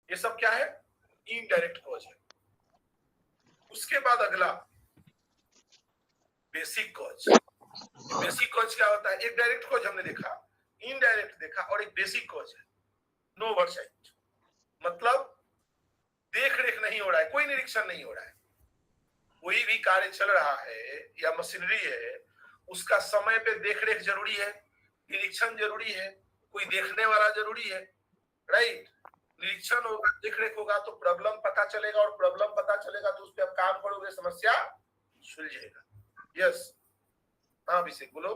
ये सब क्या है? इनडायरेक्ट कॉज है। उसके बाद अगला बेसिक कॉज। बेसिक कॉज क्या होता है? एक डायरेक्ट कॉज हमने देखा, इनडायरेक्ट देखा, और एक बेसिक कॉज है नो ओवरसाइट, मतलब देख रेख नहीं हो रहा है, कोई निरीक्षण नहीं हो रहा है। कोई भी कार्य चल रहा है या मशीनरी है, उसका समय पे देख रेख जरूरी है, निरीक्षण जरूरी है, कोई देखने वाला जरूरी है, राइट? निरीक्षण होगा, देख रेख होगा तो प्रॉब्लम पता चलेगा, और प्रॉब्लम पता चलेगा तो उस पर आप काम करोगे, समस्या सुलझेगा। यस, हाँ अभिषेक बोलो।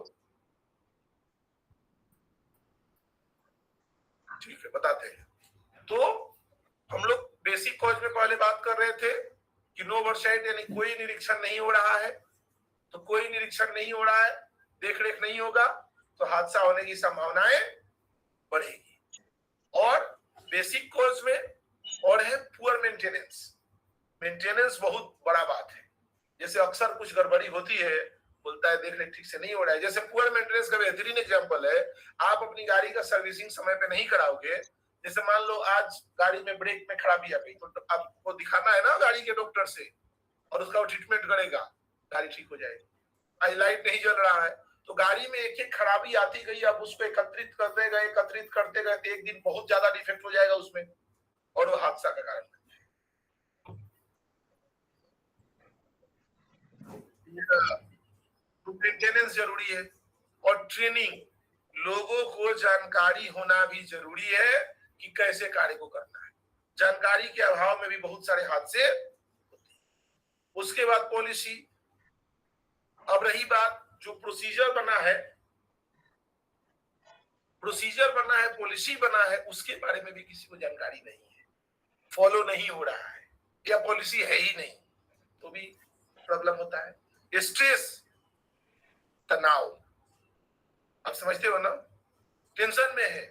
ठीक है, बताते हैं। तो हम लोग बेसिक कॉज में पहले बात कर रहे थे कि नो ओवरसाइट यानी कोई निरीक्षण नहीं हो रहा है। तो कोई निरीक्षण नहीं हो रहा है, देख रेख नहीं होगा, तो हादसा होने की संभावनाएं बढ़ेगी। और बेसिक कॉज में और है पुअर मेंटेनेंस। मेंटेनेंस बहुत बड़ा बात है। जैसे अक्सर कुछ गड़बड़ी होती है, बोलता है देख रेख ठीक से नहीं हो रहा है। जैसे पुअर मेंटेनेंस का बेहतरीन एग्जांपल है, आप अपनी गाड़ी का सर्विसिंग समय पे नहीं कराओगे। जैसे मान लो आज गाड़ी में ब्रेक में खराबी आ गई, तो आपको दिखाना है ना गाड़ी के डॉक्टर से, और उसका वो ट्रीटमेंट करेगा, गाड़ी ठीक हो जाएगी। आज लाइट नहीं जल रहा है, तो गाड़ी में एक एक खराबी आती गई, अब उसको एकत्रित करते गए तो एक दिन बहुत ज्यादा डिफेक्ट हो जाएगा उसमें, और वो हादसा का कारण मेंटेनेंस जरूरी है। और ट्रेनिंग, लोगों को जानकारी होना भी जरूरी है कि कैसे कार्य को करना है। जानकारी के अभाव में भी बहुत सारे हादसे होते हैं। उसके बाद पॉलिसी। अब रही बात जो प्रोसीजर बना है, पॉलिसी बना है, उसके बारे में भी किसी को जानकारी नहीं है, फॉलो नहीं हो रहा है, या पॉलिसी है ही नहीं, तो भी प्रॉब्लम होता है। स्ट्रेस, तनाव, आप समझते हो ना? टेंशन में है,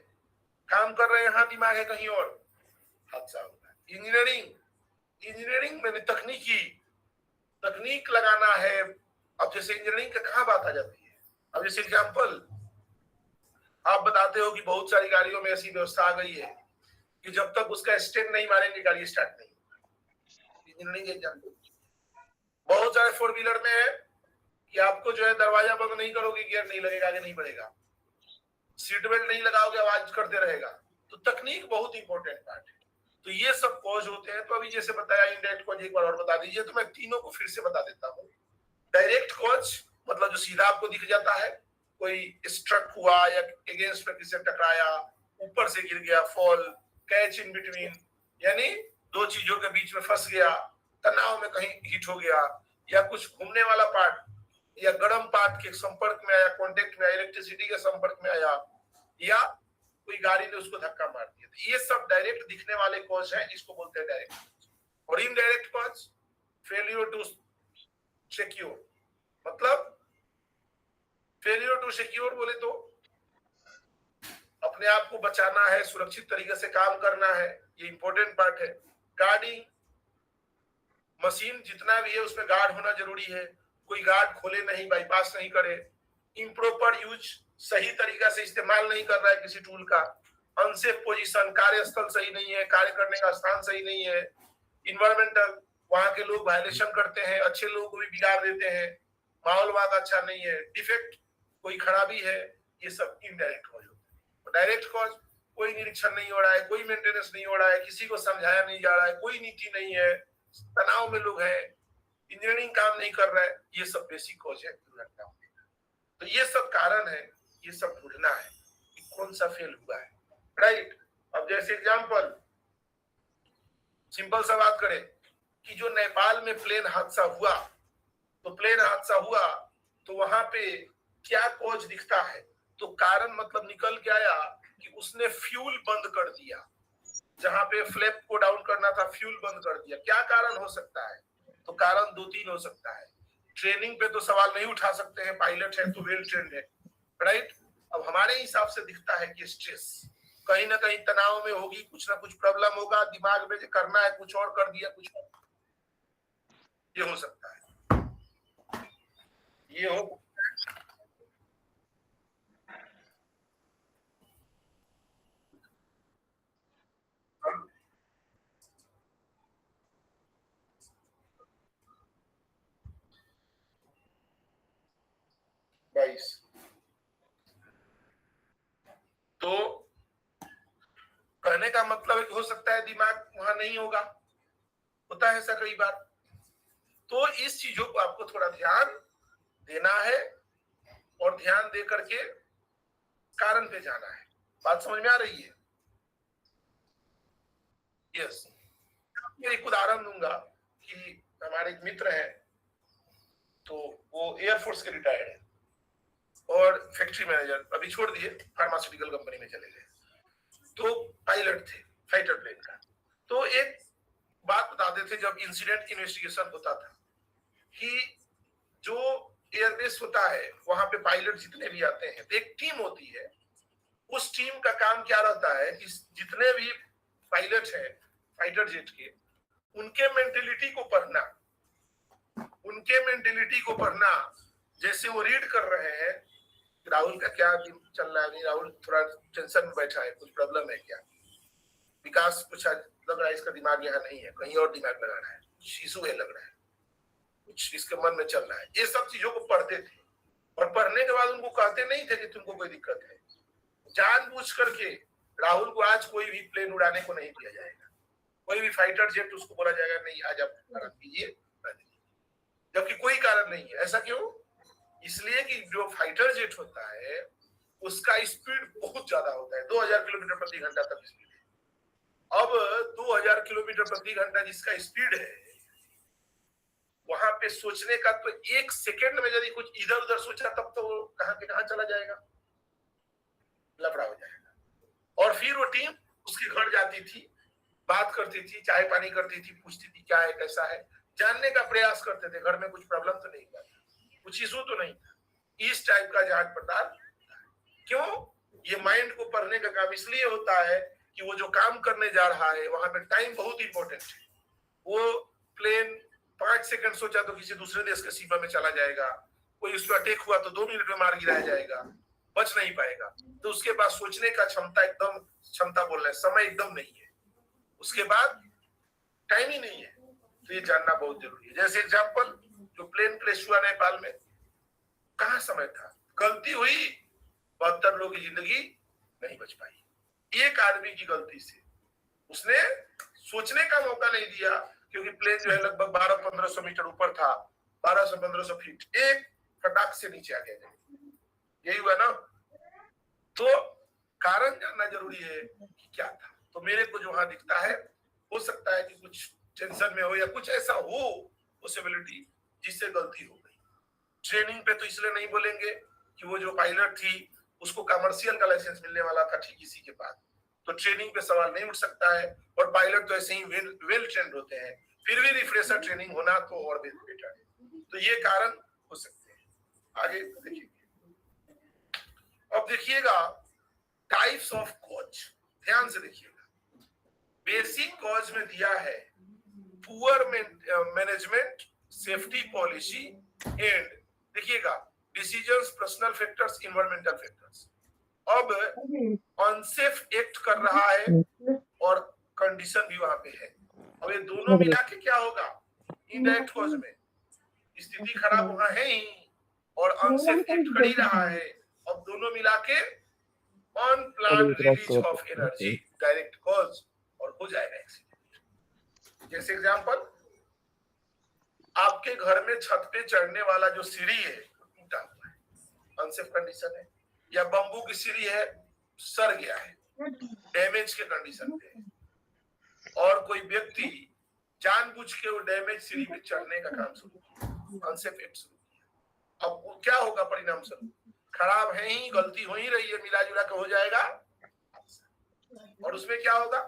काम कर रहे हैं, यहाँ दिमाग है कहीं और, हादसा होता है। इंजीनियरिंग में तकनीक लगाना है। अब जैसे इंजीनियरिंग का कहाँ बात आ जाती है? अब जैसे एग्जाम्पल आप बताते हो कि बहुत सारी गाड़ियों में ऐसी व्यवस्था आ गई है कि जब तक उसका स्टैंड नहीं मारेंगे गाड़ी स्टार्ट नहीं होगी। इंजीनियरिंग एग्जाम्पल बहुत सारे फोर व्हीलर में है कि आपको जो है दरवाजा बंद नहीं करोगे गियर नहीं लगेगा, आगे नहीं बढ़ेगा, सीट बेल्ट नहीं लगाओगे आवाज करते रहेगा। तो तकनीक बहुत इंपॉर्टेंट पार्ट है। तो ये सब कॉज होते हैं। तो अभी जैसे बताया इनडायरेक्ट कॉज, एक बार और बता दीजिए तो मैं तीनों को फिर से बता देता हूँ। डायरेक्ट कॉज मतलब जो सीधा आपको दिख जाता है, कोई स्ट्रक हुआ या अगेंस्ट में किसी टकराया, ऊपर से गिर गया, फॉल, कैच इन बिटवीन, यानी दो चीजों के बीच में फंस गया, तनाव में कहीं हिट हो गया, या कुछ घूमने वाला पार्ट या गर्म पार्ट के संपर्क में आया, कांटेक्ट में आया, इलेक्ट्रिसिटी के संपर्क में आया, या कोई गाड़ी ने उसको धक्का मार दिया। तो ये सब डायरेक्ट दिखने वाले कॉज हैं, इसको बोलते हैं डायरेक्ट कॉज। और indirect cause, failure to secure, मतलब फेलियर टू सिक्योर बोले तो अपने आप को बचाना है, सुरक्षित तरीके से काम करना है, ये इंपॉर्टेंट पार्ट है। गार्डिंग, मशीन जितना भी है उसमें गार्ड होना जरूरी है, कोई गार्ड खोले नहीं, बाईपास नहीं करे। इम्प्रॉपर यूज, सही तरीका से इस्तेमाल नहीं कर रहा है किसी टूल का। अनसेफ पोजीशन, कार्यस्थल सही नहीं है, कार्य करने का स्थान सही नहीं है। इन्वायरमेंटल, वहां के लोग वायलेशन करते हैं, अच्छे लोगों को भी बिगाड़ देते हैं, माहौल वहां का अच्छा नहीं है। डिफेक्ट, कोई खराबी है, ये सब इनडायरेक्ट कॉज होते हैं। डायरेक्ट कॉज, कोई निरीक्षण नहीं हो रहा है, कोई मेंटेनेंस नहीं हो रहा है, किसी को समझाया नहीं जा रहा है, कोई नीति नहीं है, तनाव में लोग हैं, इंजीनियरिंग काम नहीं कर रहा है, ये सब बेसिक कॉज है दुर्घटना होने का। तो ये सब कारण है, ये सब ढूंढना है कि कौन सा फेल हुआ है, राइट? अब जैसे एग्जांपल सिंपल सा बात करें कि जो नेपाल में प्लेन हादसा हुआ, तो प्लेन हादसा हुआ तो वहां पे क्या कॉज दिखता है? तो कारण मतलब निकल के आया कि उसने फ्यूल बंद कर दिया, जहां पे फ्लैप को डाउन करना था फ्यूल बंद कर दिया। क्या कारण हो सकता है? तो कारण दो तीन हो सकता है। ट्रेनिंग पे तो सवाल नहीं उठा सकते हैं, पायलट है तो वेल ट्रेंड है, राइट? अब हमारे हिसाब से दिखता है कि स्ट्रेस कहीं ना कहीं तनाव में होगी, कुछ ना कुछ प्रॉब्लम होगा दिमाग में, जो करना है कुछ और कर दिया, कुछ और, ये हो सकता है, ये हो। कहने का मतलब है कि हो सकता है दिमाग वहां नहीं होगा, होता है ऐसा कई बार। तो इस चीजों को आपको थोड़ा ध्यान देना है और ध्यान दे करके कारण पे जाना है। बात समझ में आ रही है? यस। मैं एक उदाहरण दूंगा कि हमारे एक मित्र हैं, तो वो एयरफोर्स के रिटायर्ड है और फैक्ट्री मैनेजर, अभी छोड़ दिए, फार्मास्यूटिकल कंपनी में चले गए। तो पायलट थे फाइटर प्लेन का। तो एक बात बताते थे, जब इंसिडेंट इन्वेस्टिगेशन होता था कि जो एयरबेस होता है वहां पे पायलट जितने भी आते हैं तो एक टीम होती है। उस टीम का काम क्या रहता है कि जितने भी पायलट हैं फाइटर जेट के, उनके मेंटेलिटी को पढ़ना, जैसे वो रीड कर रहे हैं राहुल का क्या चल रहा है, नहीं राहुल थोड़ा टेंशन में बैठा है, कुछ प्रॉब्लम है क्या, विकास कुछ लग रहा है इसका दिमाग यहाँ नहीं है, कहीं और दिमाग लगा रहा है, कुछ इशू है लग रहा है, कुछ इसके मन में चल रहा है। ये सब चीजों को पढ़ते थे और पढ़ने के बाद उनको कहते नहीं थे कि तुमको कोई दिक्कत है। जानबूझ करके राहुल को आज कोई भी प्लेन उड़ाने को नहीं दिया जाएगा, कोई भी फाइटर जेट उसको बोला जाएगा नहीं आज आप आराम कीजिए, जबकि कोई कारण नहीं है। ऐसा क्यों? इसलिए कि जो फाइटर जेट होता है उसका स्पीड बहुत ज्यादा होता है, 2000 किलोमीटर प्रति घंटा तक स्पीड है। अब 2000 किलोमीटर प्रति घंटा जिसका स्पीड है, वहां पे सोचने का तो एक सेकेंड में यदि कुछ इधर उधर सोचा तब तो कहां के कहां चला जाएगा, लफड़ा हो जाएगा। और फिर वो टीम उसके घर जाती थी, बात करती थी, चाय पानी करती थी, पूछती थी क्या है कैसा है, जानने का प्रयास करते थे घर में कुछ प्रॉब्लम तो नहीं हुआ, कुछ इशू तो नहीं था। इस टाइप का जांच पड़ताल। क्यों? ये माइंड को पढ़ने का काम इसलिए होता है कि वो जो काम करने जा रहा है वहां पे टाइम बहुत इंपॉर्टेंट है। वो प्लेन 5 सेकंड सोचा तो किसी दूसरे देश के सीमा में चला जाएगा, कोई उस पर अटैक हुआ तो 2 मिनट में मार गिराया जाएगा, बच नहीं पाएगा। तो उसके पास सोचने का क्षमता बोल रहे हैं, समय एकदम नहीं है, उसके बाद टाइम ही नहीं है। तो ये जानना बहुत जरूरी है। जैसे एग्जाम्पल, जो प्लेन क्रैश हुआ नेपाल में, कहाँ समय था, गलती हुई, 72 लोगों की जिंदगी नहीं बच पाई। एक आदमी की गलती से उसने सोचने का मौका नहीं दिया, क्योंकि प्लेन जो है लगभग 1200-1500 मीटर ऊपर था, 1200-1500 फीट, एक फटाक से नीचे आ गया। यही हुआ ना। तो कारण जानना जरूरी है कि क्या था। तो मेरे को जो वहां दिखता है, हो सकता है कि कुछ टेंशन में हो या कुछ ऐसा हो पॉसिबिलिटी जिससे गलती हो गई। ट्रेनिंग पे तो इसलिए नहीं बोलेंगे कि वो जो पायलट थी उसको कमर्शियल का लाइसेंस मिलने वाला था ठीक इसी के बाद, तो ट्रेनिंग पे सवाल नहीं उठ सकता है। और पायलट तो ऐसे ही वेल ट्रेंड होते हैं, फिर भी रिफ्रेशर ट्रेनिंग होना तो और बेटर है। तो ये कारण हो सकते हैं। आगे देखिए, अब देखिएगा टाइप्स ऑफ कॉज, ध्यान से देखिएगा। बेसिक कॉज में दिया है poor management, safety policy and, देखिएगा decisions, personal factors, environmental factors. अब अनसेफ एक्ट कर रहा है और कंडीशन भी वहां पे है। अब ये दोनों मिला के क्या होगा, इनडायरेक्ट कॉज में स्थिति खराब वहां है ही और अनसेफ एक्ट कर ही रहा है। अब दोनों मिला के unplanned release of energy, direct cause, और हो जाएगा एक्सीडेंट। जैसे एग्जांपल, आपके घर में छत पे चढ़ने वाला जो सीढ़ी है टूटा हुआ है, अनसेफ कंडीशन है, या बंबू की सीढ़ी है सड़ गया है, डैमेज के कंडीशन पे, और कोई व्यक्ति जानबूझ के वो डैमेज सीढ़ी पे चढ़ने का काम शुरू किया, अनसेफ एक्ट शुरू किया। अब वो क्या होगा परिणाम स्वरूप, खराब है ही, गलती हो ही रही है, मिला जुला के हो जाएगा। और उसमें क्या होगा,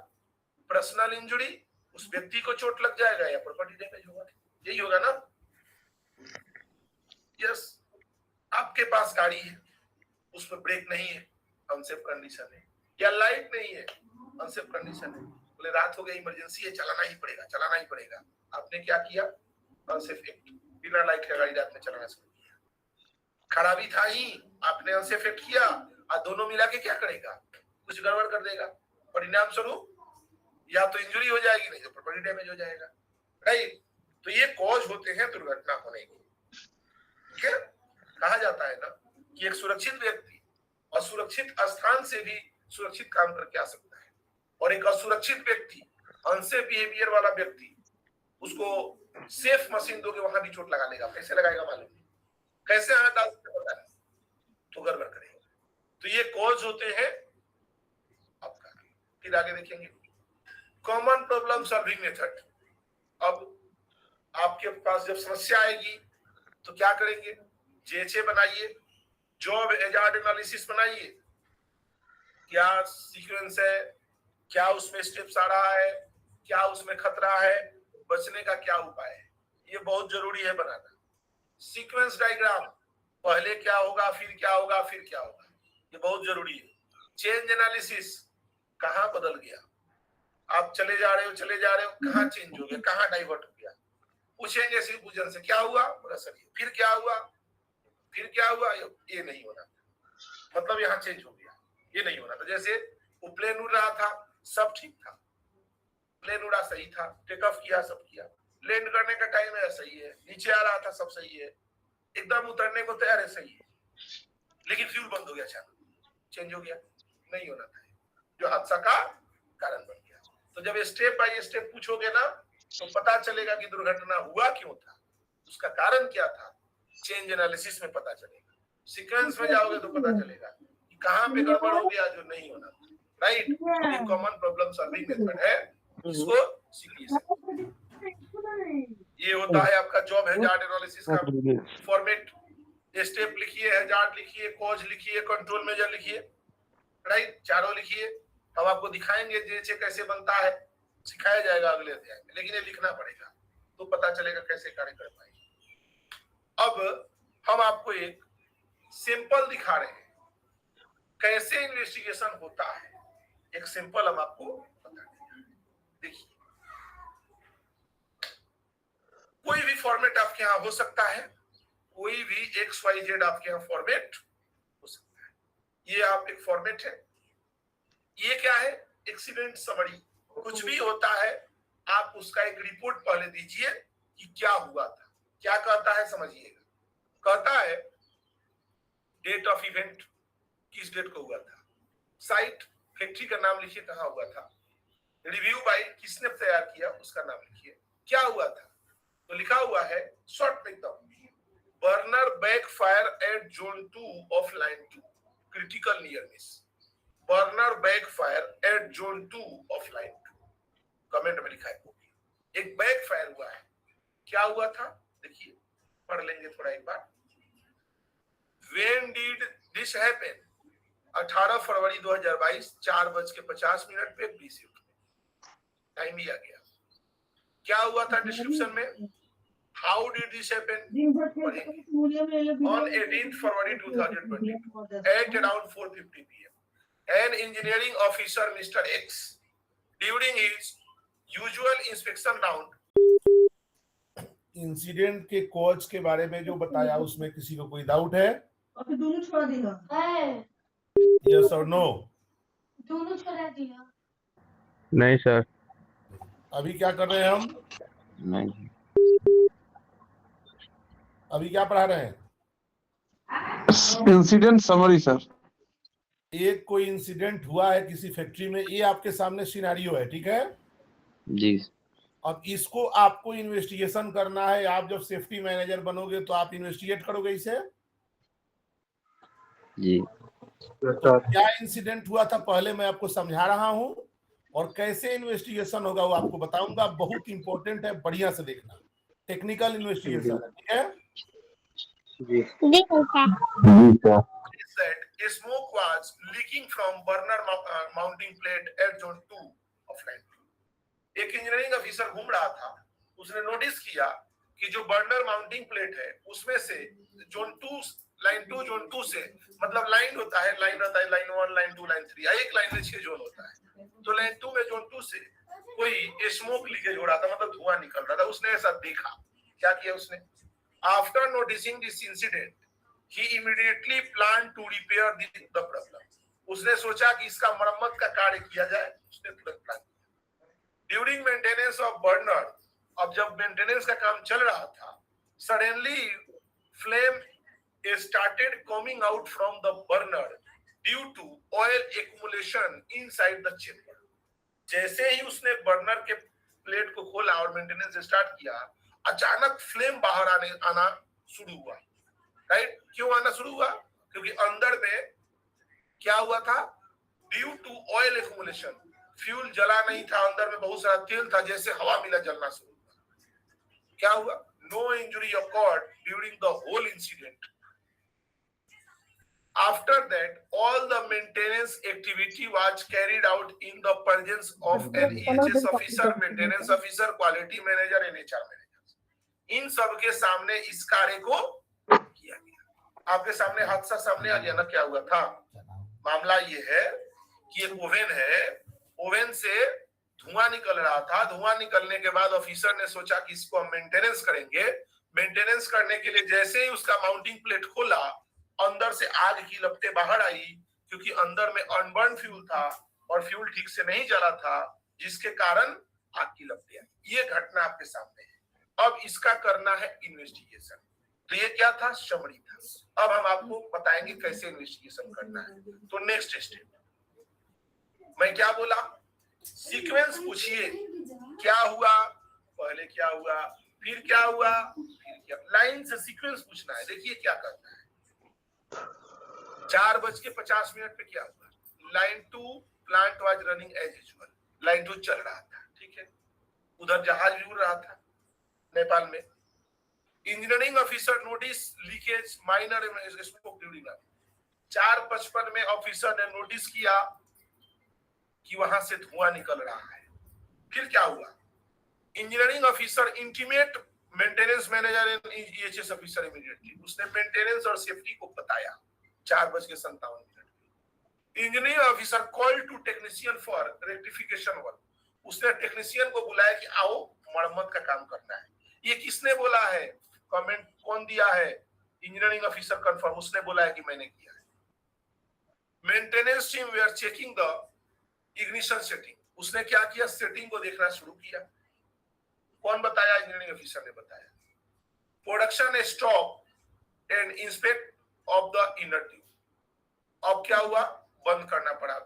पर्सनल इंजरी, उस व्यक्ति को चोट लग जाएगा या प्रॉपर्टी डैमेज होगा, यही होगा ना। यस, आपके पास गाड़ी है, उसमें ब्रेक नहीं है, अनसेफ कंडीशन है, या लाइट नहीं है, अनसेफ कंडीशन है, बोले रात हो गई, इमरजेंसी है, चलाना ही पड़ेगा। आपने क्या किया, अनसेफ एक्ट, बिना लाइट का गाड़ी रात में चलाना शुरू किया। खराबी था ही, आपने अनसेफ एक्ट किया, और दोनों मिला के क्या करेगा, कुछ गड़बड़ कर देगा, परिणाम स्वरूप या तो इंजरी हो जाएगी, नहीं तो प्रॉपर्टी डैमेज हो जाएगा, राइट। तो ये कॉज होते हैं दुर्घटना होने के। ठीक है, कहा जाता है ना कि एक सुरक्षित व्यक्ति असुरक्षित स्थान से भी सुरक्षित काम करके आ सकता है, और एक असुरक्षित व्यक्ति, अनसेफ बिहेवियर वाला व्यक्ति, उसको सेफ मशीन दोगे वहां भी चोट लगा लेगा। कैसे लगाएगा मालूम नहीं, कैसे हाथ डाल सकते पता नहीं, तो गड़बड़ करेगा। तो ये कॉज होते हैं आपका। फिर आगे देखेंगे कॉमन प्रॉब्लम सॉल्विंग मेथड। अब आपके पास जब समस्या आएगी तो क्या करेंगे, जेएचए बनाइए, जॉब हैजार्ड एनालिसिस बनाइए, क्या सीक्वेंस है, क्या उसमें स्टेप्स आ रहा है, क्या उसमें खतरा है, बचने का क्या उपाय है, ये बहुत जरूरी है बनाना। सीक्वेंस डायग्राम, पहले क्या होगा, फिर क्या होगा, फिर क्या होगा, ये बहुत जरूरी है। चेंज एनालिसिस, कहां बदल गया, आप चले जा रहे हो, कहां चेंज हो गया, कहां डाइवर्ट हो गया, पूछेंगे सिर्फ से क्या हुआ, बोला सर फिर क्या हुआ, फिर क्या हुआ, ये नहीं होना, मतलब यहाँ चेंज हो गया, ये नहीं होना था। जैसे वो प्लेन उड़ रहा था, सब ठीक था, प्लेन उड़ा सही था, टेक ऑफ किया, सब किया, लैंड करने का टाइम है सही है, नीचे आ रहा था सब सही है, एकदम उतरने को तैयार है सही है, लेकिन फ्यूल बंद हो गया, अचानक चेंज हो गया, नहीं होना था, जो हादसा का कारण बन गया। तो जब स्टेप बाय स्टेप पूछोगे ना तो पता चलेगा कि दुर्घटना हुआ क्यों था, उसका कारण क्या था, चेंज एनालिसिस में पता चलेगा। सीक्वेंस में जाओगे तो पता चलेगा कि कहां पे गड़बड़ हो गया जो नहीं होना था, राइट। ये कॉमन प्रॉब्लम सॉल्विंग मेथड है, इसको सीखिए। ये होता है आपका जॉब हैजार्ड एनालिसिस का फॉर्मेट। स्टेप लिखिए, हैजार्ड लिखिए, कॉज लिखिए, कंट्रोल मेजर लिखिए, राइट, चारों लिखिए। हम आपको दिखाएंगे जेएचए कैसे बनता है, सिखाया जाएगा अगले अध्याय में, लेकिन ये लिखना पड़ेगा तो पता चलेगा कैसे कार्य कर पाएंगे। अब हम आपको एक सिंपल दिखा रहे हैं कैसे इन्वेस्टिगेशन होता है, एक सिंपल हम आपको बता देंगे। देखिए, कोई भी फॉर्मेट आपके यहाँ हो सकता है, कोई भी XYZ आपके यहाँ फॉर्मेट हो सकता है। ये आप एक फॉर्मेट है, ये क्या है, एक्सीडेंट समरी। कुछ भी होता है आप उसका एक रिपोर्ट पहले दीजिए कि क्या हुआ था। क्या कहता है समझिएगा, कहता है डेट ऑफ इवेंट, किस डेट को हुआ था, साइट, फैक्ट्री का नाम लिखिए कहाँ हुआ था, रिव्यू बाय, किसने तैयार किया उसका नाम लिखिए, क्या हुआ था, तो लिखा हुआ है शॉर्ट में एकदम, burner backfire at zone 2 of line 2, critical near miss, burner backfire at zone 2 of line 2, comment में लिखा है एक बैकफायर हुआ है, क्या हुआ था देखिए, पढ़ लेंगे थोड़ा एक बार। When did this happen? 18 फरवरी 2022 4:50 पे 20 मिनट, टाइम भी आ गया। क्या हुआ था डिस्क्रिप्शन में, how did this happen, on 18 February 2022 at around 4:50 PM an engineering officer Mr. X during his usual inspection round। Incident के कॉज के बारे में जो बताया उसमें किसी को कोई डाउट है, दोनों छोड़ा दिया, यस और नो, दोनों छोड़ा दिया, नहीं सर, अभी क्या कर रहे हैं हम, नहीं, अभी क्या पढ़ा रहे हैं, इंसिडेंट समरी सर। एक कोई इंसिडेंट हुआ है किसी फैक्ट्री में, ये आपके सामने सिनेरियो है, ठीक है जी। अब इसको आपको इन्वेस्टिगेशन करना है। आप जब सेफ्टी मैनेजर बनोगे तो आप इन्वेस्टिगेट करोगे इसे जी। तो क्या इंसिडेंट हुआ था पहले मैं आपको समझा रहा हूं, और कैसे इन्वेस्टिगेशन होगा वो आपको बताऊंगा। बहुत इंपॉर्टेंट है, बढ़िया से देखना, टेक्निकल इन्वेस्टिगेशन है, ठीक है जी। Smoke was leaking from burner mounting plate at zone 2 of line 2। एक इंजीनियरिंग ऑफिसर घूम रहा था, उसने नोटिस किया कि जो बर्नर माउंटिंग प्लेट है उसमें से जोन 2 लाइन 2 जोन 2 से, मतलब लाइन होता है, लाइन रहता है लाइन 1 लाइन 2 लाइन 3, एक लाइन में 6 जोन होता है, तो लाइन 2 में जोन 2 से कोई स्मोक लीकेज हो रहा था, मतलब धुआं निकल रहा था। उसने ऐसा देखा, क्या किया उसने, after noticing this incident he immediately planned to repair the problem। उसने सोचा कि इसका मरम्मत का कार्य किया जाए, उसने तुरंत प्लान किया। ड्यूरिंग मेंटेनेंस ऑफ बर्नर, अब जब मेंटेनेंस का काम चल रहा था, suddenly flame started coming out from the burner due to oil accumulation inside the chamber। जैसे ही उसने बर्नर के प्लेट को खोला और मेंटेनेंस स्टार्ट किया, अचानक फ्लेम बाहर आना शुरू हुआ। राइट? क्यों आना शुरू हुआ? क्योंकि अंदर में क्या हुआ था? Due to oil accumulation, fuel जला नहीं था, अंदर में बहुत सारा तेल था, जैसे हवा मिला जलना शुरू हुआ। क्या हुआ? No injury occurred during the whole incident. After that, all the maintenance activity was carried out in the presence of an EHS officer, maintenance officer, quality manager and HR manager. इन सब के सामने इस कार्य को किया गया। आपके सामने हादसा सामने आ गया ना, क्या हुआ था? मामला ये है कि एक ओवन है, ओवन से धुआं निकल रहा था। धुआं निकलने के बाद ऑफिसर ने सोचा कि इसको हम मेंटेनेंस करेंगे। मेंटेनेंस करने के लिए जैसे ही उसका माउंटिंग प्लेट खोला, अंदर से आग की लपटें बाहर आई, क्योंकि अंदर में अनबर्न फ्यूल था और फ्यूल ठीक से नहीं जला था, जिसके कारण आग की लपटें आई। ये घटना आपके सामने है। अब इसका करना है इन्वेस्टिगेशन। तो ये क्या था? समरी था। अब हम आपको बताएंगे कैसे इन्वेस्टिगेशन करना है। तो नेक्स्ट स्टेप, मैं क्या बोला? सीक्वेंस पूछिए, क्या हुआ, पहले क्या हुआ, फिर क्या हुआ, फिर क्या। लाइन से सीक्वेंस पूछना है। देखिए क्या करना है। 4:50 पे क्या हुआ? Line 2 plant was running as usual. Line 2 चल रहा था, ठीक है। उधर जहाज भी उड़ रहा था नेपाल में। Engineering officer notice leakage minor smoke during. 4:55 में ऑफिसर ने नोटिस किया कि वहां से धुआं निकल रहा है। फिर क्या हुआ? Engineering officer intimate maintenance manager and EHS officer immediately. उसने मेंटेनेंस और सेफ्टी को बताया 4:57 engineering officer call to technician for rectification work. उसने टेक्नीशियन को बुलाया कि आओ मरम्मत का काम करना है। ये किसने बोला है? कमेंट कौन दिया है? इंजीनियरिंग ऑफिसर कंफर्म, उसने बोला है कि मैंने किया है। Maintenance team we are checking the ignition setting. उसने क्या किया? सेटिंग को देखना शुरू किया। कौन बताया? इंजीनियरिंग ऑफिसर ने बताया। Production stop and inspect of the inner tube. अब क्या हुआ? बंद करना पड़ा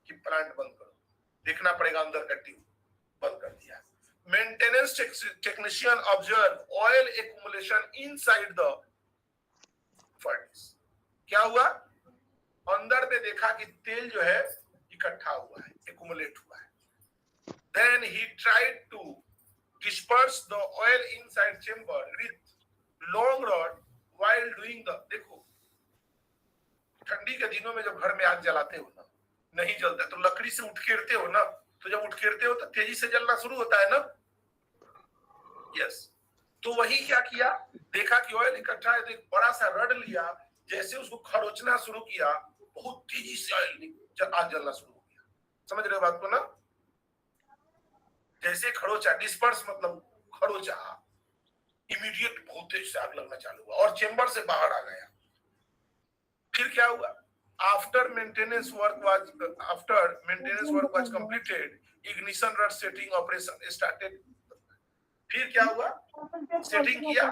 कि प्लांट बंद करो, देखना पड़ेगा अंदर का ट्यूब। बंद कर दिया। Maintenance technician observe oil accumulation inside the furnace. क्या हुआ? अंदर में देखा कि तेल जो है इकट्ठा हुआ है, एक्यूमुलेट हुआ है। Then he tried to disperse the oil inside chamber with long rod while doing the। देखो, ठंडी के दिनों में जब घर में आग जलाते हो ना, नहीं जलता तो लकड़ी से उठकेरते हो ना, तो जब उठकेरते हो तो तेजी से जलना शुरू होता है ना। यस। तो वही क्या किया? देखा कि ऑयल इकट्ठा है, तो एक बड़ा सा रड लिया, जैसे उसको खरोचना शुरू किया, बहुत तेजी से आग जलना शुरू हो गया। समझ रहे हो बात को ना? जैसे खरोचा, डिस्पर्स मतलब खरोचा, इमीडिएट बहुत तेज से आग लगना चालू हुआ और चेंबर से बाहर आ गया। फिर क्या हुआ? After maintenance work was completed, ignition rod setting operation started. फिर क्या हुआ? सेटिंग किया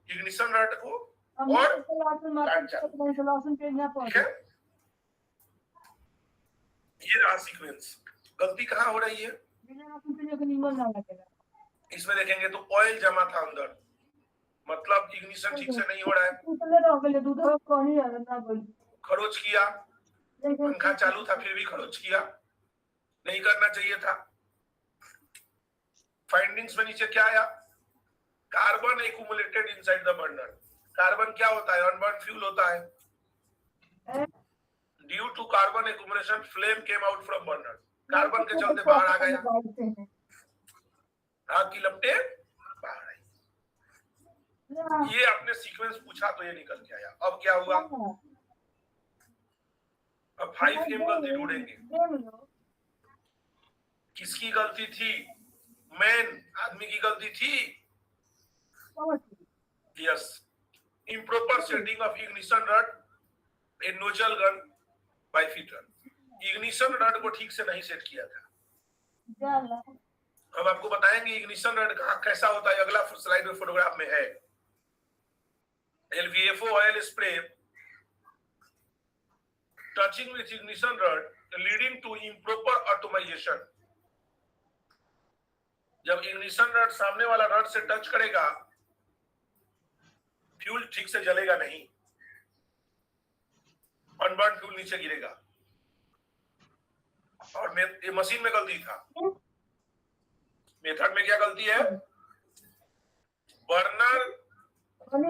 इग्निशन रड को और ठीक है। ये रहा सीक्वेंस। गलती कहाँ हो रही है? इसमें देखेंगे तो ऑयल जमा था अंदर, मतलब इग्निशन ठीक से नहीं हो रहा है। खरोच किया, पंखा चालू था फिर भी खरोच किया, नहीं करना चाहिए था। फाइंडिंग्स में नीचे क्या आया? Carbon accumulated inside the burner. Carbon क्या होता है? अनबर्न फ्यूल होता है। Due to carbon accumulation flame came out from burner. Carbon के चलते बाहर आ गया, आग की लपटें बाहर आई। ये आपने सीक्वेंस पूछा तो ये निकल के आया। अब क्या हुआ? अब 5M गलती ढूंढेंगे। किसकी गलती थी? मैन आदमी की गलती थी। Yes. Improper setting of ignition rod a nozzle gun by fitter. Ignition rod को ठीक से नहीं सेट किया था। हम आपको बताएंगे इग्निशन रड कैसा होता है, अगला स्लाइड में फोटोग्राफ में है। LVFO oil spray touching with ignition rod leading to improper atomization. जब इग्निशन रड सामने वाला रड से टच करेगा, फ्यूल ठीक से जलेगा नहीं, अनबर्न फ्यूल नीचे गिरेगा। और ये मशीन में गलती था। मेथड में क्या गलती है? बर्नर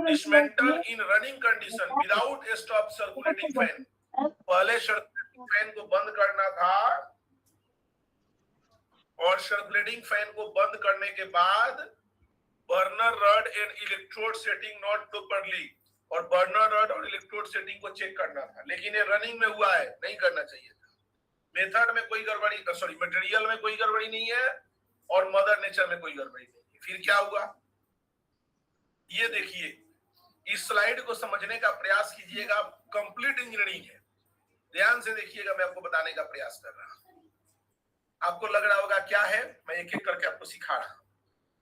डिसमेंटल इन running condition without stop circulating fan. पहले सर्कुलेटिंग फैन को बंद करना था और सर्कुलेटिंग फैन को बंद करने के बाद burner rod and electrode setting not properly, और बर्नर रड और इलेक्ट्रोड सेटिंग को चेक करना था। लेकिन ये रनिंग में हुआ है, नहीं करना चाहिए था। मेथड में कोई गड़बड़ी, सॉरी मटेरियल में कोई गड़बड़ी नहीं है और मदर नेचर में कोई गड़बड़ी नहीं है। फिर क्या हुआ ये देखिए, इस स्लाइड को समझने का प्रयास कीजिएगा। कंप्लीट इंजीनियरिंग है, ध्यान से देखिएगा, मैं आपको बताने का प्रयास कर रहा हूं। आपको लग रहा होगा क्या है, मैं एक एक करके आपको सिखा रहा हूं।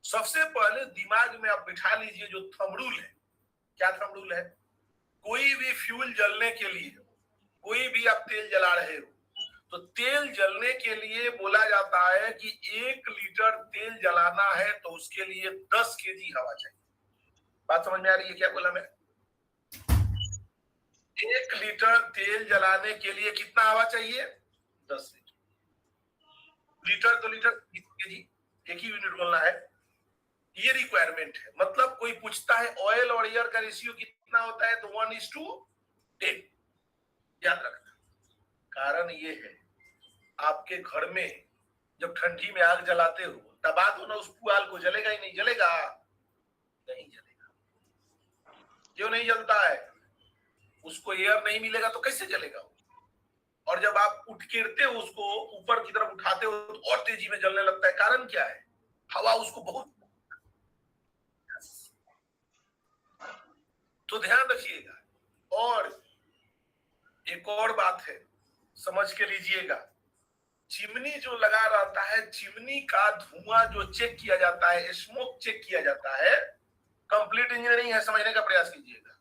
सबसे पहले दिमाग में आप बिठा लीजिए जो थंब रूल है। क्या थंब रूल है? कोई भी फ्यूल जलने के लिए, कोई भी आप तेल जला रहे हो तो तेल जलने के लिए बोला जाता है कि 1 लीटर तेल जलाना है तो उसके लिए 10 केजी हवा चाहिए। बात समझ में आ रही है क्या बोला मैं? 1 लीटर तेल जलाने के लिए कितना हवा चाहिए? 10 लीटर। लीटर तो लीटर, केजी एक ही यूनिट बोलना है। ये रिक्वायरमेंट है। मतलब कोई पूछता है ऑयल और एयर का रेशियो कितना होता है तो 1:10 याद रखना। कारण ये है, आपके घर में जब ठंडी में आग जलाते हो दबा दो ना उस पुआल को, जलेगा ही नहीं? जलेगा नहीं जलेगा। क्यों नहीं जलता है? उसको एयर नहीं मिलेगा तो कैसे जलेगा? और जब आप उठ गिरते हो उसको ऊपर की तरफ उठाते हो तो और तेजी में जलने लगता है। कारण क्या है? हवा उसको बहुत। तो ध्यान रखिएगा। और एक और बात है, समझ के लीजिएगा। चिमनी जो लगा रहता है, चिमनी का धुआं जो चेक किया जाता है, स्मोक चेक किया जाता है। कंप्लीट इंजीनियरिंग है, समझने का प्रयास कीजिएगा।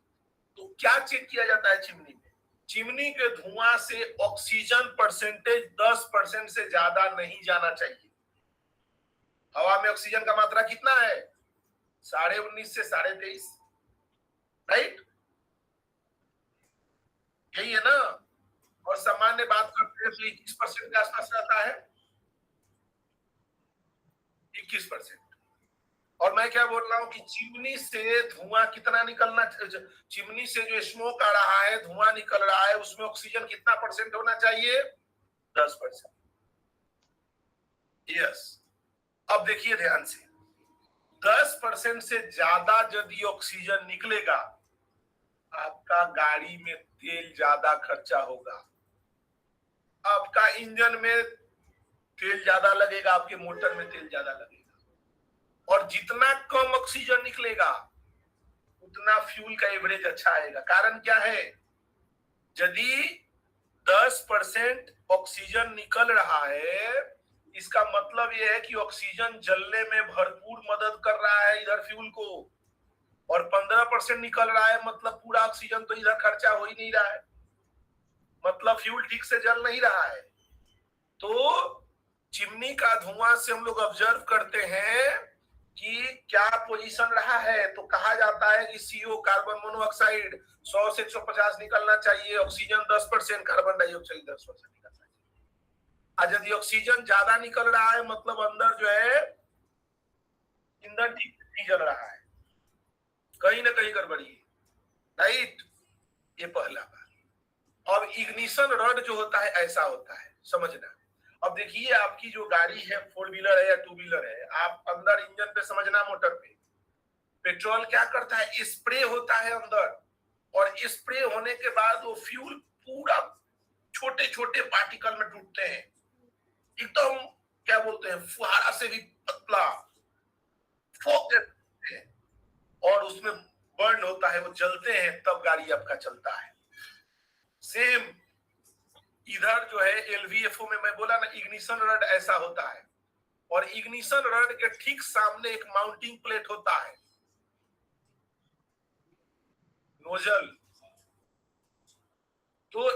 तो क्या चेक किया जाता है चिमनी में? चिमनी के धुआं से ऑक्सीजन परसेंटेज 10% से ज्यादा नहीं जाना चाहिए। हवा में ऑक्सीजन का मात्रा कितना है? 19.5 से 23.5, राइट? यही है ना? और सामान्य बात करते हैं तो 21% के आसपास रहता है, 21%। और मैं क्या बोल रहा हूं कि चिमनी से धुआं कितना निकलना, चिमनी से जो स्मोक आ रहा है, धुआं निकल रहा है, उसमें ऑक्सीजन कितना परसेंट होना चाहिए? 10%। यस। अब देखिए ध्यान से, 10% से ज्यादा यदि ऑक्सीजन निकलेगा, आपका गाड़ी में तेल ज्यादा खर्चा होगा, आपका इंजन में तेल ज्यादा लगेगा, आपके मोटर में तेल ज्यादा लगेगा। और जितना कम ऑक्सीजन निकलेगा उतना फ्यूल का एवरेज अच्छा आएगा। कारण क्या है? यदि 10% ऑक्सीजन निकल रहा है, इसका मतलब यह है कि ऑक्सीजन जलने में भरपूर मदद कर रहा है इधर फ्यूल को। और 15% निकल रहा है, मतलब पूरा ऑक्सीजन तो इधर खर्चा हो ही नहीं रहा है, मतलब फ्यूल ठीक से जल नहीं रहा है। तो चिमनी का धुआं से हम लोग ऑब्जर्व करते हैं कि क्या पोजीशन रहा है। तो कहा जाता है कि CO कार्बन मोनोऑक्साइड 100 से 150 निकलना चाहिए, ऑक्सीजन 10%, कार्बन डाइऑक्साइड 10% निकलना चाहिए। आज यदि ऑक्सीजन ज्यादा निकल रहा है मतलब अंदर जो है ईंधन ठीक नहीं जल रहा है, कहीं ना कहीं गड़बड़ी है, राइट? ये पहला बात। अब इग्निशन रड जो होता है ऐसा होता है, समझना। अब देखिए आपकी जो गाड़ी है, 4 व्हीलर है या 2 व्हीलर है, आप अंदर इंजन पे समझना, मोटर पे पेट्रोल क्या करता है? स्प्रे होता है अंदर, और स्प्रे होने के बाद वो फ्यूल पूरा छोटे छोटे पार्टिकल में टूटते हैं, एकदम क्या बोलते हैं, फुहारा से भी पतला फोक देते हैं, और उसमें बर्न होता है, वो जलते हैं, तब गाड़ी आपका चलता है। सेम इधर जो है LVFO में मैं बोला ना, इग्निशन रड ऐसा होता है। और इग्निशन रड के ठीक सामने एक माउंटिंग प्लेट होता है, नोजल। तो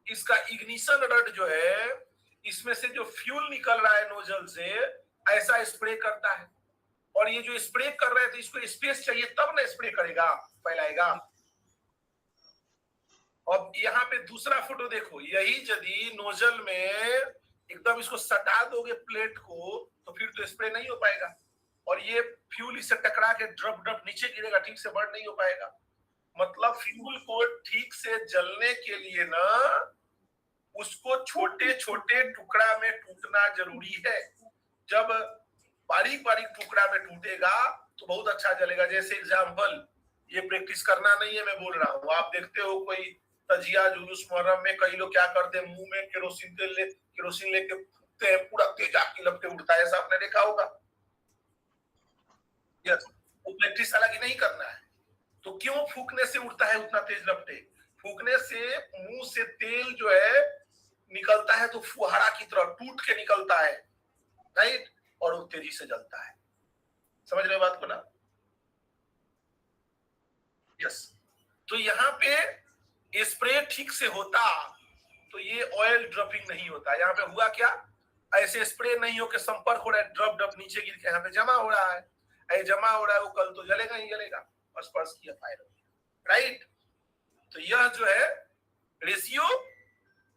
इसका इग्निशन रड जो है, इसमें से जो फ्यूल निकल रहा है नोजल से, ऐसा स्प्रे करता है, और ये जो स्प्रे कर रहे थे इसको स्पेस चाहिए तब ना स्प्रे करेगा, फैलाएगा। अब यहाँ पे दूसरा फोटो देखो, यही यदि नोजल में एकदम इसको सटा दोगे प्लेट को तो फिर तो स्प्रे नहीं हो पाएगा, और ये फ्यूल इससे टकरा के ड्रप ड्रप नीचे गिरेगा, ठीक से बर्न नहीं हो पाएगा। मतलब फ्यूल को ठीक से जलने के लिए ना उसको छोटे छोटे टुकड़ा में टूटना जरूरी है। जब बारीक बारीक टुकड़ा में टूटेगा तो बहुत अच्छा जलेगा। जैसे एग्जाम्पल, ये प्रैक्टिस करना नहीं है मैं बोल रहा हूँ, आप देखते हो कोई तजिया जुलूस मुहर्रम में कई लोग क्या करते हैं, मुंह में केरोसिन लेके फूकते हैं, पूरा तेज आग की लपटे उड़ता है, ऐसा आपने देखा होगा। यस, वो प्रैक्टिस हालांकि नहीं करना है। तो क्यों फूकने से उड़ता है उतना तेज लपटे? फूकने से मुंह से तेल जो है निकलता है तो फुहारा की तरह टूट के निकलता है, राइट, और वो तेजी से जलता है। समझ रहे हो बात को ना? यस। तो यहाँ पे स्प्रे ठीक से होता तो ये ऑयल ड्रॉपिंग नहीं होता। यहाँ पे हुआ क्या, ऐसे स्प्रे नहीं हो के संपर्क हो रहा है, ड्रॉप ड्रॉप नीचे गिर के यहाँ पे जमा हो रहा है, ऐसे जमा हो रहा है, वो कल तो जलेगा ही जलेगा, और स्पर्श किया फायर हो गया, राइट। तो यह जो है रेशियो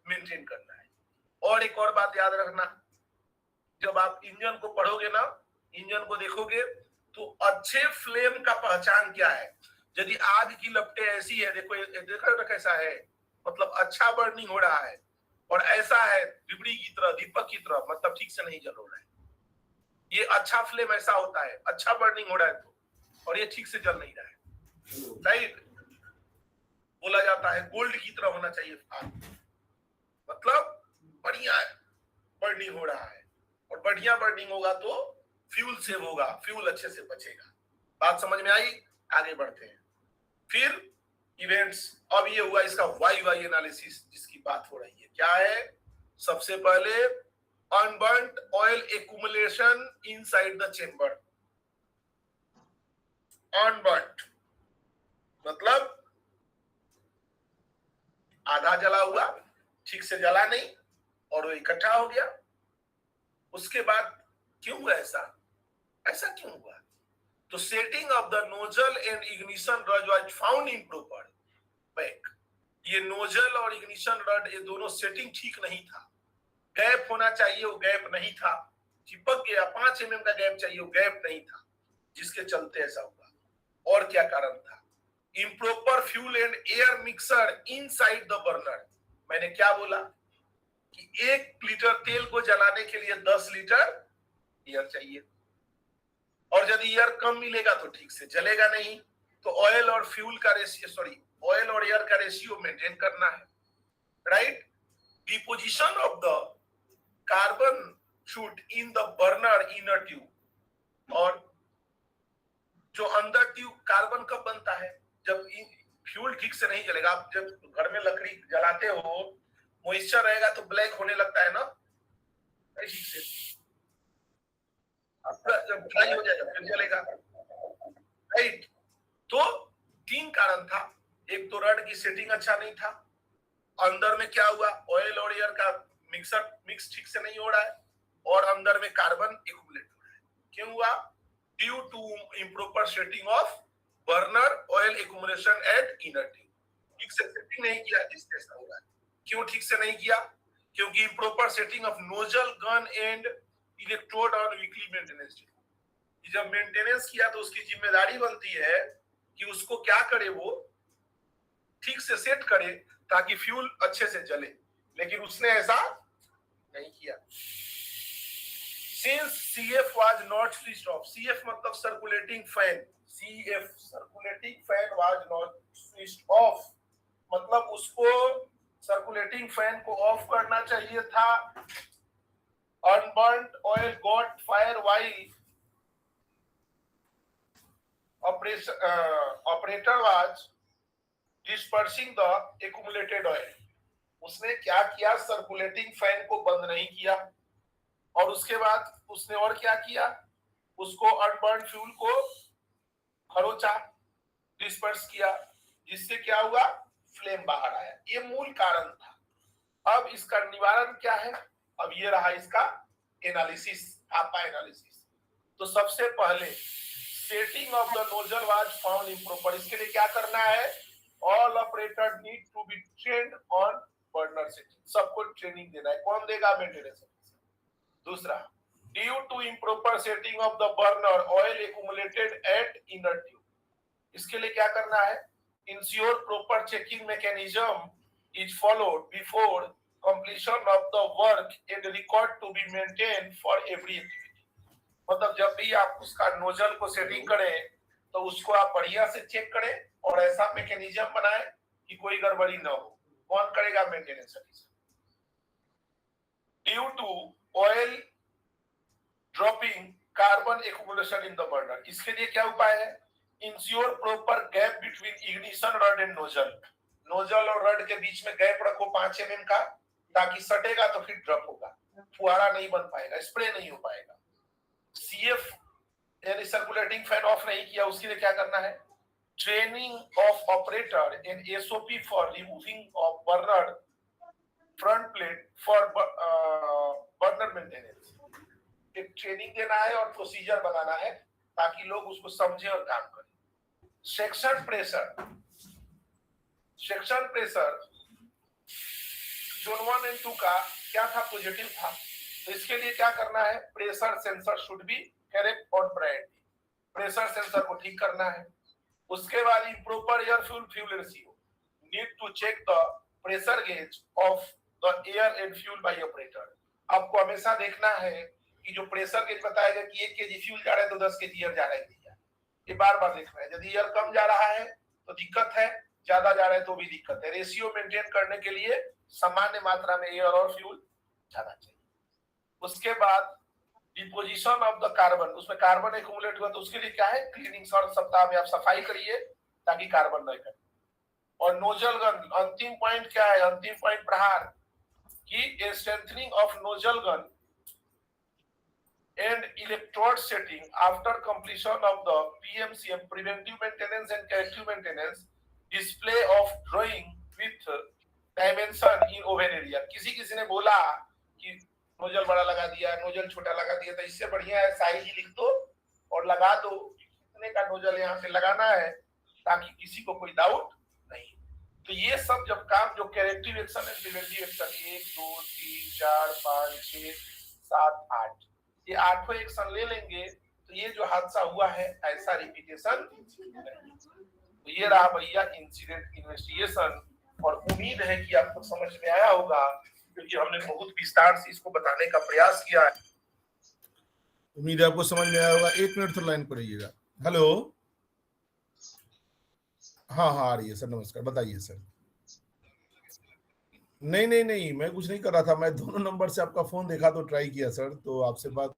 मेंटेन करना है। और एक और बात याद रखना, जब आप इंजन को पढ़ोगे ना, इंजन को देखोगे तो अच्छे फ्लेम का पहचान क्या है। यदि आग की लपटें ऐसी है, देखो कैसा है, मतलब अच्छा बर्निंग हो रहा है, और ऐसा है डिबड़ी की तरह, दीपक की तरह, मतलब ठीक से नहीं जल रहा है। ये अच्छा फ्लेम ऐसा होता है, अच्छा बर्निंग हो रहा है तो, और ये ठीक से जल नहीं रहा है, राइट। बोला जाता है गोल्ड की तरह होना चाहिए आग, मतलब बढ़िया बर्निंग हो रहा है, और बढ़िया बर्निंग होगा तो फ्यूल सेव होगा, फ्यूल अच्छे से बचेगा। बात समझ में आई? आगे बढ़ते हैं। फिर इवेंट्स, अब ये हुआ इसका वाई एनालिसिस जिसकी बात हो रही है, क्या है? सबसे पहले unburned oil accumulation inside the chamber. Unburned मतलब आधा जला हुआ, ठीक से जला नहीं, और वो इकट्ठा हो गया। उसके बाद क्यों हुआ ऐसा क्यों हुआ? तो setting of the nozzle and ignition rod was found improper back. ये नोजल और इग्निशन रड ये दोनों सेटिंग ठीक नहीं था, गैप होना चाहिए, वो गैप नहीं था, चिपक गया, 5 mm का गैप चाहिए, वो गैप नहीं था, जिसके चलते ऐसा हुआ। और क्या कारण था? Improper fuel and air mixer inside the burner. मैंने क्या बोला कि 1 लीटर तेल को जलाने के लिए 10 लीटर एयर चाहिए, और यदि एयर कम मिलेगा तो ठीक से जलेगा नहीं। तो ऑयल और फ्यूल का रेशियो, ऑयल और एयर का रेशियो मेंटेन करना है, right. Deposition of the carbon shoot in the burner inner tube, और जो अंदर ट्यूब कार्बन कब बनता है? जब फ्यूल ठीक से नहीं जलेगा। आप जब घर में लकड़ी जलाते हो, मॉइस्चर रहेगा तो ब्लैक होने लगता है ना, ठीक से जब ड्राई हो जाएगा फिर जलेगा, राइट। तो 3 कारण था, एक तो रड की सेटिंग अच्छा नहीं था, अंदर में क्या हुआ, ऑयल और एयर का मिक्स ठीक से नहीं हो रहा है, और अंदर में कार्बन एक्यूमुलेट हो रहा है। क्यों हुआ? Due to improper setting of burner oil accumulation at inner tube. ठीक से सेटिंग नहीं किया, इसलिए ऐसा हो रहा है। क्यों ठीक से नहीं किया? क्योंकि improper setting of nozzle, gun and electrode on weekly maintenance. जब मेंटेनेंस किया तो उसकी जिम्मेदारी बनती है कि उसको क्या करे, वो ठीक से सेट करे ताकि फ्यूल अच्छे से जले, लेकिन उसने ऐसा नहीं किया। Since CF was not switched off, CF मतलब circulating fan, CF circulating fan was not switched off, मतलब उसको सर्कुलेटिंग फैन को ऑफ करना चाहिए था। Unburnt oil got fire while operator was dispersing the accumulated oil। उसने क्या किया? सर्कुलेटिंग फैन को बंद नहीं किया, और उसके बाद उसने और क्या किया? उसको अनबर्न फ्यूल को खरोचा, डिस्पर्स किया, जिससे क्या हुआ? फ्लेम बाहर आया। ये मूल कारण था। अब इसका निवारण क्या है? अब ये रहा इसका एनालिसिस। HAPA analysis. तो सबसे पहले setting of the nozzle was found improper. इसके लिए क्या करना है? All operator need to be trained on burner setting. सबको ट्रेनिंग देना है। कौन देगा? Maintenance officer. दूसरा, due to improper setting of the burner oil accumulated at inner tube. इसके लिए क्या करना है? Ensure proper checking mechanism is followed before completion of the work and record to be maintained for every activity। मतलब जब भी आप उसका नोजल को सेटिंग करें तो उसको आप बढ़िया से चेक करें और ऐसा मैकेनिज्म बनाएं कि कोई गड़बड़ी ना हो। कौन करेगा? Maintenance officer. Due to oil dropping carbon accumulation in the burner. इसके लिए क्या उपाय है? Ensure proper gap between ignition rod and nozzle. Nozzle और रड के बीच में गैप रखो 5 mm का, ताकि सटेगा तो फिर ड्रॉप होगा, फुहारा नहीं बन पाएगा, स्प्रे नहीं हो पाएगा। सीएफ यानी सर्कुलेटिंग फैन ऑफ नहीं किया, उसके लिए क्या करना है? Training of operator in SOP for removing of burner front plate for burner maintenance. एक ट्रेनिंग देना है और प्रोसीजर बनाना है ताकि लोग उसको समझे और काम करें। सेक्शन प्रेशर जोन 1 एंड 2 का क्या था? पॉजिटिव था। तो इसके लिए क्या करना है? Pressure sensor should be correct on priority. Pressure sensor को ठीक करना है। उसके बाद improper air fuel ratio, need to check the pressure gauge of the air and fuel by operator. आपको हमेशा देखना है कि जो प्रेशर गेज बताएगा कि 1 kg फ्यूल जा रहा है तो 10 kg एयर जा रहा है, ये बार बार देखना है। यदि एयर कम जा रहा है तो दिक्कत है, ज्यादा जा रहा है तो भी दिक्कत है। रेशियो मेंटेन करने के लिए सामान्य मात्रा में एयर और फ्यूल जाना चाहिए। उसके बाद डिपोजिशन ऑफ द कार्बन, उसमें कार्बन एक्यूमुलेट हुआ तो उसके लिए क्या है? क्लीनिंग। हर सप्ताह में आप सफाई करिए ताकि कार्बन न इकट्ठे। और नोजल गन, अंतिम पॉइंट क्या है? अंतिम पॉइंट प्रहार की strengthening of nozzle gun and electrode setting after completion of the PMCM, preventive maintenance and corrective maintenance, display of drawing with dimension in oven area। किसी ने बोला कि नोजल बड़ा लगा दिया, नोजल छोटा लगा दिया, तो इससे बढ़िया है साइज ही लिख दो और लगा दो कितने का नोजल यहाँ से लगाना है, ताकि किसी को कोई डाउट नहीं। तो ये सब जब काम, जो corrective action and preventive action 1 2 3 4 5 6 7 8, ये 8 एक्शन ले लेंगे तो ये जो हादसा हुआ है ऐसा रिपीटेशन नहीं। तो ये रहा भैया इंसिडेंट इन्वेस्टिगेशन, और उम्मीद है कि आपको समझ में आया होगा, क्योंकि हमने बहुत विस्तार से इसको बताने का प्रयास किया है। उम्मीद है आपको समझ में आया होगा। 1 मिनट तो लाइन पर रहिएगा। हेलो, हाँ आ रही है सर, नमस्कार, बताइए सर। नहीं, मैं कुछ नहीं कर रहा था, मैं दोनों नंबर से आपका फोन देखा तो ट्राई किया सर, तो आपसे बात